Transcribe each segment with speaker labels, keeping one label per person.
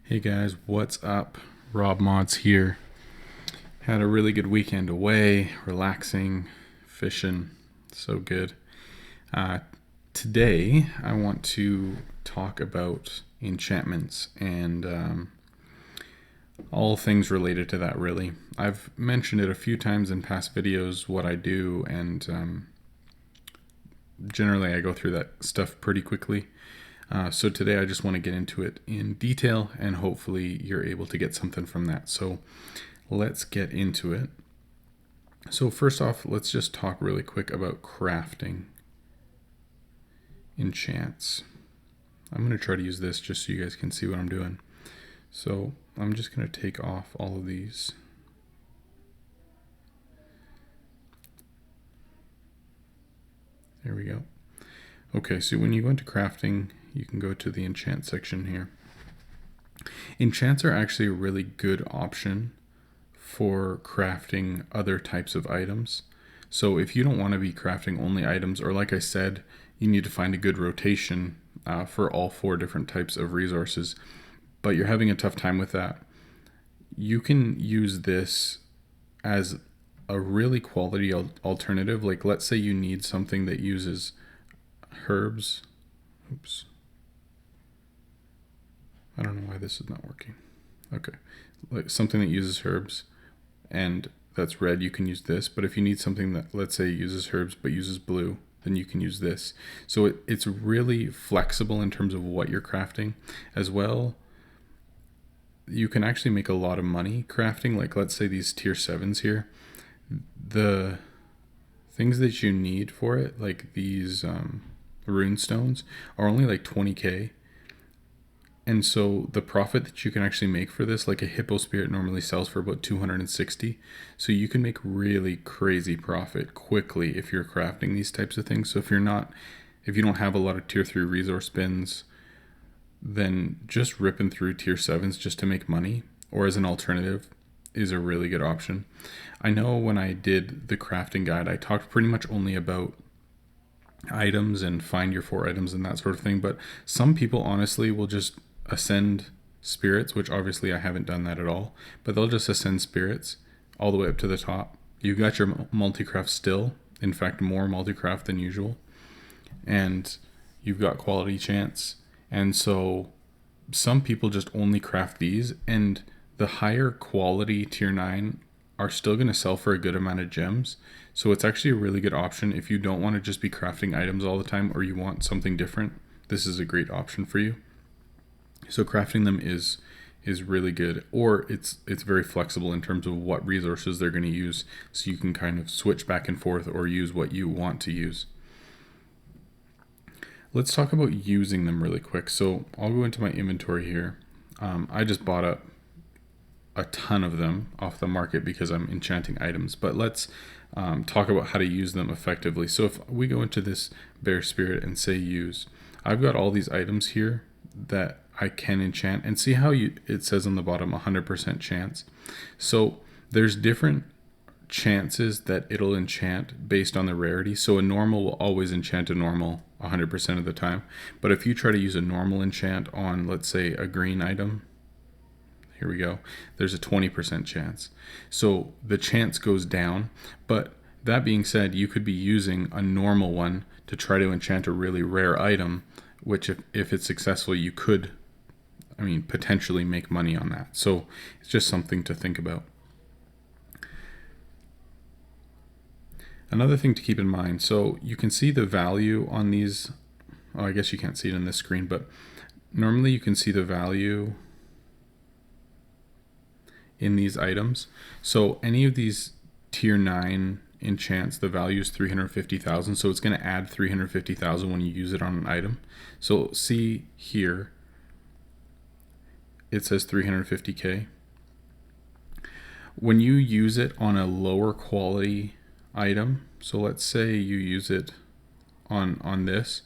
Speaker 1: Hey guys, what's up? Rob Mods here. Had a really good weekend away, relaxing, fishing, so good. Uh, Today, I want to talk about enchantments and all things related to that, really. I've mentioned it a few times in past videos what I do, and generally I go through that stuff pretty quickly. So today I just want to get into it in detail, and hopefully you're able to get something from that. So let's get into it. So first off, let's just talk really quick about crafting enchants. I'm going to try to use this just so you guys can see what I'm doing. So I'm just going to take off all of these. There we go. Okay, so when you go into crafting, you can go to the enchant section here. Enchants are actually a really good option for crafting other types of items. So if you don't want to be crafting only items, or like I said, you need to find a good rotation for all four different types of resources, but you're having a tough time with that, you can use this as a really quality alternative. Like let's say you need something that uses herbs. Oops. I don't know why this is not working. Okay. Like something that uses herbs and that's red, you can use this. But if you need something that, let's say, uses herbs but uses blue, then you can use this. So it's really flexible in terms of what you're crafting. As well, you can actually make a lot of money crafting. Like let's say these tier 7s here, the things that you need for it, like these rune stones, are only like 20k. And so the profit that you can actually make for this, like a hippo spirit normally sells for about 260. So you can make really crazy profit quickly if you're crafting these types of things. So if you don't have a lot of tier 3 resource bins, then just ripping through tier 7s just to make money, or as an alternative, is a really good option. I know when I did the crafting guide, I talked pretty much only about items and find your 4 items and that sort of thing, but some people honestly will just ascend spirits, which obviously I haven't done that at all, but they'll just ascend spirits all the way up to the top. You've got your multi-craft still, in fact more multi-craft than usual, and you've got quality chance. And so some people just only craft these, and the higher quality tier 9 are still going to sell for a good amount of gems. So it's actually a really good option if you don't want to just be crafting items all the time, or you want something different. This is a great option for you. So crafting them is really good, or it's very flexible in terms of what resources they're going to use, so you can kind of switch back and forth or use what you want to use. Let's talk about using them really quick. So I'll go into my inventory here. I just bought up a ton of them off the market because I'm enchanting items, but let's talk about how to use them effectively. So if we go into this bear spirit and say use, I've got all these items here that I can enchant, and see how it says on the bottom 100% chance. So there's different chances that it'll enchant based on the rarity. So a normal will always enchant a normal 100% of the time, but if you try to use a normal enchant on, let's say, a green item, here we go, there's a 20% chance. So the chance goes down. But that being said, you could be using a normal one to try to enchant a really rare item, which if it's successful, you could, potentially make money on that. So it's just something to think about. Another thing to keep in mind, so you can see the value on these. Oh, I guess you can't see it on this screen, but normally you can see the value in these items. So any of these tier 9 enchants, the value is 350,000, so it's going to add 350,000 when you use it on an item. So see here, it says 350k. When you use it on a lower quality item, so let's say you use it on this,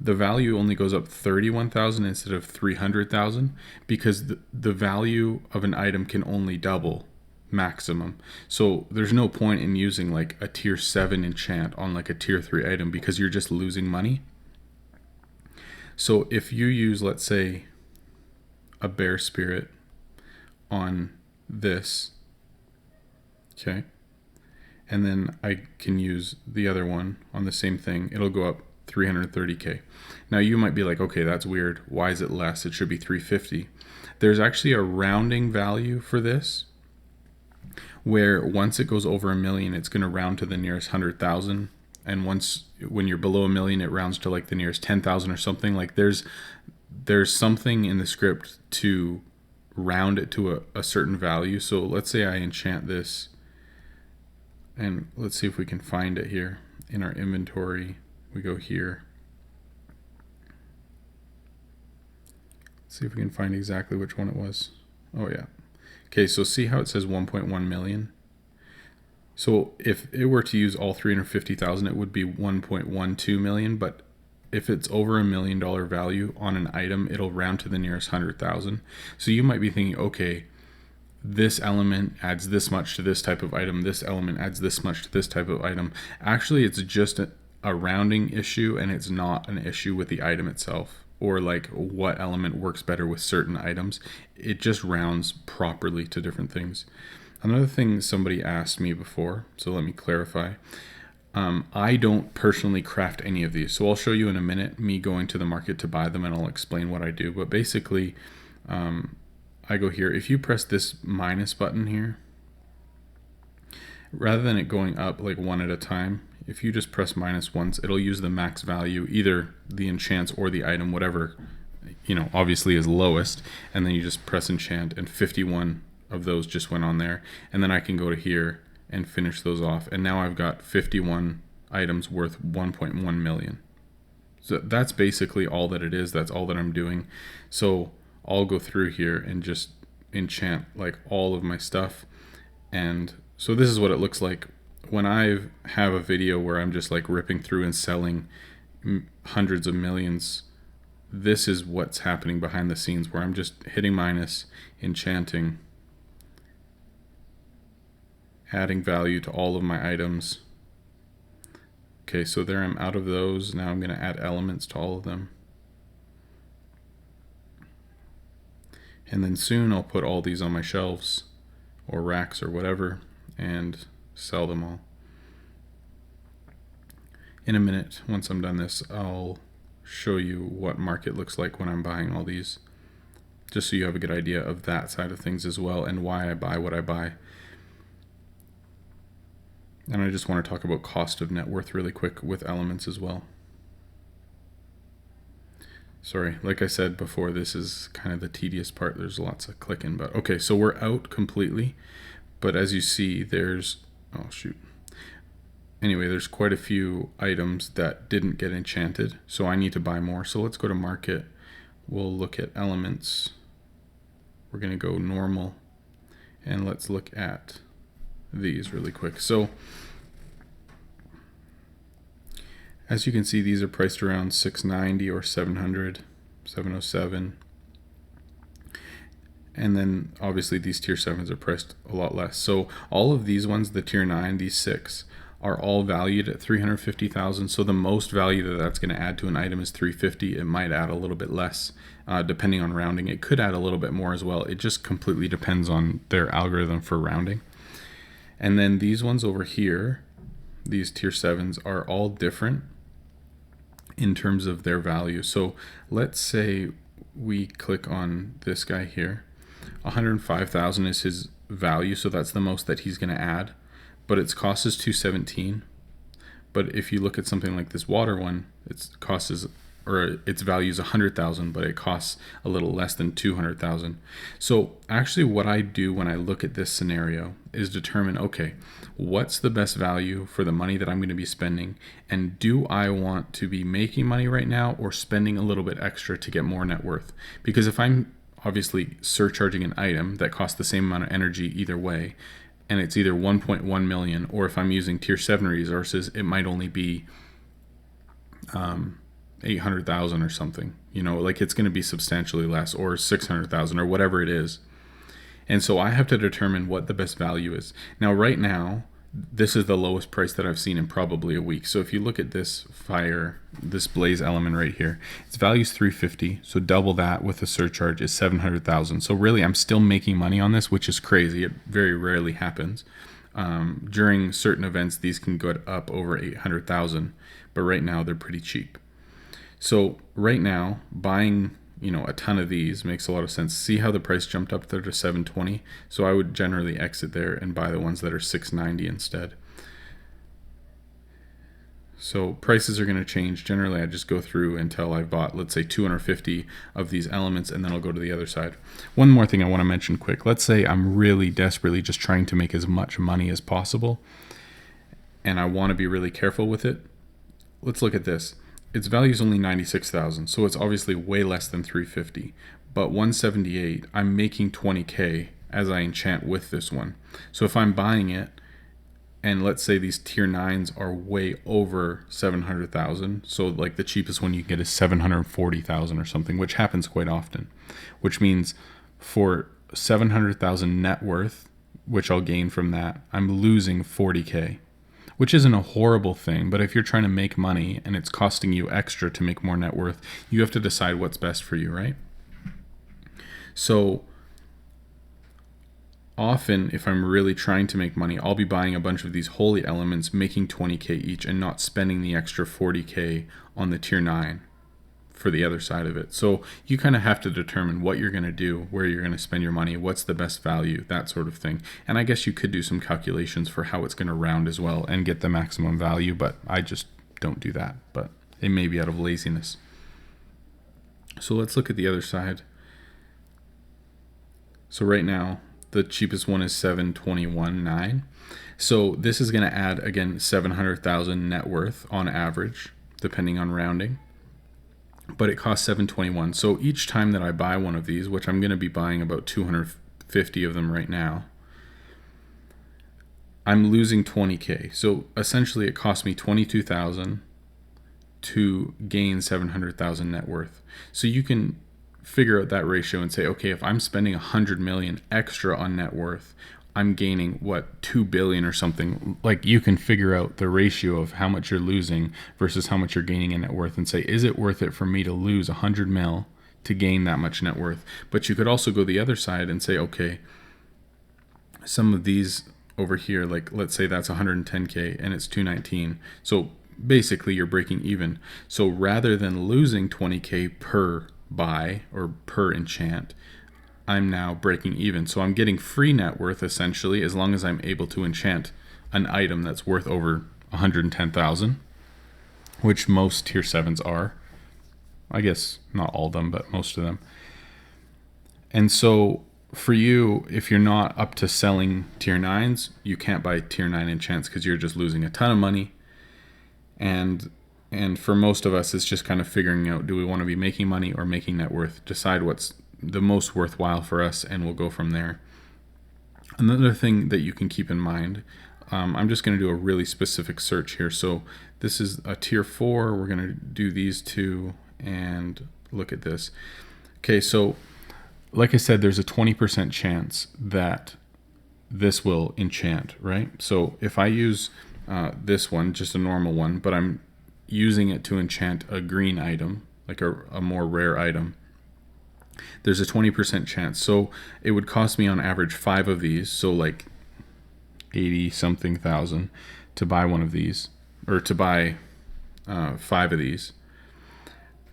Speaker 1: the value only goes up 31,000 instead of 300,000, because the value of an item can only double maximum. So there's no point in using like a tier 7 enchant on like a tier 3 item, because you're just losing money. So if you use, let's say, a bear spirit on this. Okay. And then I can use the other one on the same thing. It'll go up 330K. Now you might be like, okay, that's weird. Why is it less? It should be 350. There's actually a rounding value for this where once it goes over 1 million, it's going to round to the nearest 100,000. And when you're below 1 million, it rounds to like the nearest 10,000 or something. Like there's something in the script to round it to a certain value. So let's say I enchant this, and let's see if we can find it here in our inventory. We go here. Let's see if we can find exactly which one it was. Oh yeah. Okay, so see how it says 1.1 million? So if it were to use all 350,000, it would be 1.12 million, but if it's over $1 million value on an item, it'll round to the nearest 100,000. So you might be thinking, okay, this element adds this much to this type of item, this element adds this much to this type of item. Actually, it's just a rounding issue, and it's not an issue with the item itself, or like what element works better with certain items. It just rounds properly to different things. Another thing somebody asked me before, so let me clarify. I don't personally craft any of these, so I'll show you in a minute me going to the market to buy them, and I'll explain what I do. But basically, I go here. If you press this minus button here, rather than it going up like one at a time, if you just press minus once, it'll use the max value, either the enchants or the item, whatever, obviously is lowest, and then you just press enchant, and 51 of those just went on there. And then I can go to here and finish those off, and now I've got 51 items worth 1.1 million. So that's basically all that it is. That's all that I'm doing. So I'll go through here and just enchant like all of my stuff. And so this is what it looks like when I have a video where I'm just like ripping through and selling hundreds of millions. This is what's happening behind the scenes, where I'm just hitting minus, enchanting, adding value to all of my items. Okay, so there I'm out of those. Now I'm going to add elements to all of them. And then soon I'll put all these on my shelves or racks or whatever and sell them all. In a minute, once I'm done this, I'll show you what market looks like when I'm buying all these, just so you have a good idea of that side of things as well, and why I buy what I buy. And I just want to talk about cost of net worth really quick with elements as well. Sorry, like I said before, this is kind of the tedious part. There's lots of clicking, but okay, so we're out completely. But as you see, there's, oh shoot. Anyway, there's quite a few items that didn't get enchanted, so I need to buy more. So let's go to market. We'll look at elements. We're going to go normal, and let's look at these really quick. So as you can see, these are priced around 690 or 700, 707. And then obviously these tier 7s are priced a lot less. So all of these ones, the tier 9, these 6, are all valued at 350,000. So the most value that's going to add to an item is 350. It might add a little bit less depending on rounding. It could add a little bit more as well. It just completely depends on their algorithm for rounding. And then these ones over here, these tier 7s, are all different in terms of their value. So let's say we click on this guy here. 105,000 is his value, so that's the most that he's going to add, but its cost is 217. But if you look at something like this water one, its cost is, or its value is 100,000, but it costs a little less than 200,000. So actually what I do when I look at this scenario is determine, okay, what's the best value for the money that I'm going to be spending? And do I want to be making money right now or spending a little bit extra to get more net worth? Because if I'm obviously surcharging an item that costs the same amount of energy either way, and it's either 1.1 million, or if I'm using tier 7 resources, it might only be 800,000 or something, like it's going to be substantially less, or 600,000 or whatever it is. And so I have to determine what the best value is. Now, right now, this is the lowest price that I've seen in probably a week. So if you look at this this blaze element right here, its value is 350. So double that with a surcharge is 700,000. So really, I'm still making money on this, which is crazy. It very rarely happens. During certain events, these can go up over 800,000, but right now they're pretty cheap. So right now, buying a ton of these makes a lot of sense. See how the price jumped up there to 720? So I would generally exit there and buy the ones that are 690 instead. So prices are going to change. Generally, I just go through until I've bought, let's say, 250 of these elements, and then I'll go to the other side. One more thing I want to mention quick. Let's say I'm really desperately just trying to make as much money as possible, and I want to be really careful with it. Let's look at this. Its value is only 96,000, so it's obviously way less than 350. But 178, I'm making 20k as I enchant with this one. So if I'm buying it, and let's say these tier 9s are way over 700,000, so like the cheapest one you can get is 740,000 or something, which happens quite often, which means for 700,000 net worth, which I'll gain from that, I'm losing 40k, which isn't a horrible thing, but if you're trying to make money and it's costing you extra to make more net worth, you have to decide what's best for you, right? So often, if I'm really trying to make money, I'll be buying a bunch of these holy elements, making 20k each, and not spending the extra 40k on the tier 9 for the other side of it. So you kind of have to determine what you're going to do, where you're going to spend your money, what's the best value, that sort of thing. And I guess you could do some calculations for how it's going to round as well and get the maximum value, but I just don't do that. But it may be out of laziness. So let's look at the other side. So right now, the cheapest one is 721.9. So this is going to add, again, 700,000 net worth on average, depending on rounding. But it costs 721. So each time that I buy one of these, which I'm going to be buying about 250 of them right now, I'm losing 20k. So essentially it cost me 22,000 to gain 700,000 net worth. So you can figure out that ratio and say, okay, if I'm spending 100 million extra on net worth, I'm gaining 2 billion or something. Like, you can figure out the ratio of how much you're losing versus how much you're gaining in net worth and say, is it worth it for me to lose 100 mil to gain that much net worth? But you could also go the other side and say, okay, some of these over here, like let's say that's 110k and it's 219. So basically you're breaking even. So rather than losing 20k per buy or per enchant, I'm now breaking even. So I'm getting free net worth essentially, as long as I'm able to enchant an item that's worth over 110,000, which most tier 7s are. I guess not all of them, but most of them. And so for you, if you're not up to selling tier 9s, you can't buy tier 9 enchants because you're just losing a ton of money. And for most of us, it's just kind of figuring out, do we want to be making money or making net worth? Decide what's the most worthwhile for us, and we'll go from there. Another thing that you can keep in mind, I'm just going to do a really specific search here. So this is a tier 4. We're going to do these two and look at this. Okay, so like I said, there's a 20% chance that this will enchant, right? So if I use this one, just a normal one, but I'm using it to enchant a green item, like a more rare item, there's a 20% chance. So it would cost me on average 5 of these, so like 80 something thousand to buy one of these, or to buy 5 of these.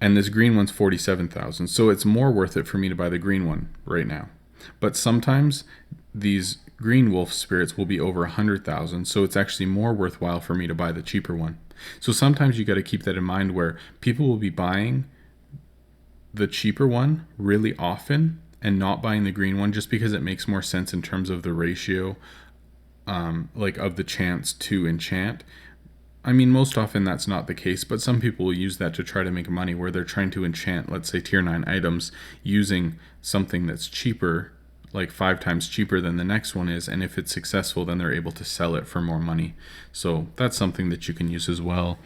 Speaker 1: And this green one's 47,000. So it's more worth it for me to buy the green one right now. But sometimes these green wolf spirits will be over 100,000. So it's actually more worthwhile for me to buy the cheaper one. So sometimes you got to keep that in mind, where people will be buying the cheaper one really often and not buying the green one just because it makes more sense in terms of the ratio, like of the chance to enchant. I mean, most often that's not the case, but some people will use that to try to make money, where they're trying to enchant, let's say, tier 9 items using something that's cheaper, like 5 times cheaper than the next one is, and if it's successful, then they're able to sell it for more money. So that's something that you can use as well.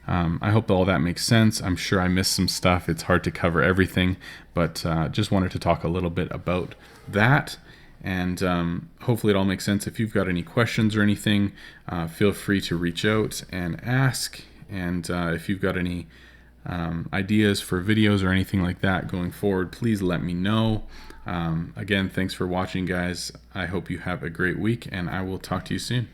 Speaker 1: I hope all that makes sense. I'm sure I missed some stuff. It's hard to cover everything, but just wanted to talk a little bit about that. And hopefully it all makes sense. If you've got any questions or anything, feel free to reach out and ask. And if you've got any ideas for videos or anything like that going forward, please let me know. Again, thanks for watching, guys. I hope you have a great week, and I will talk to you soon.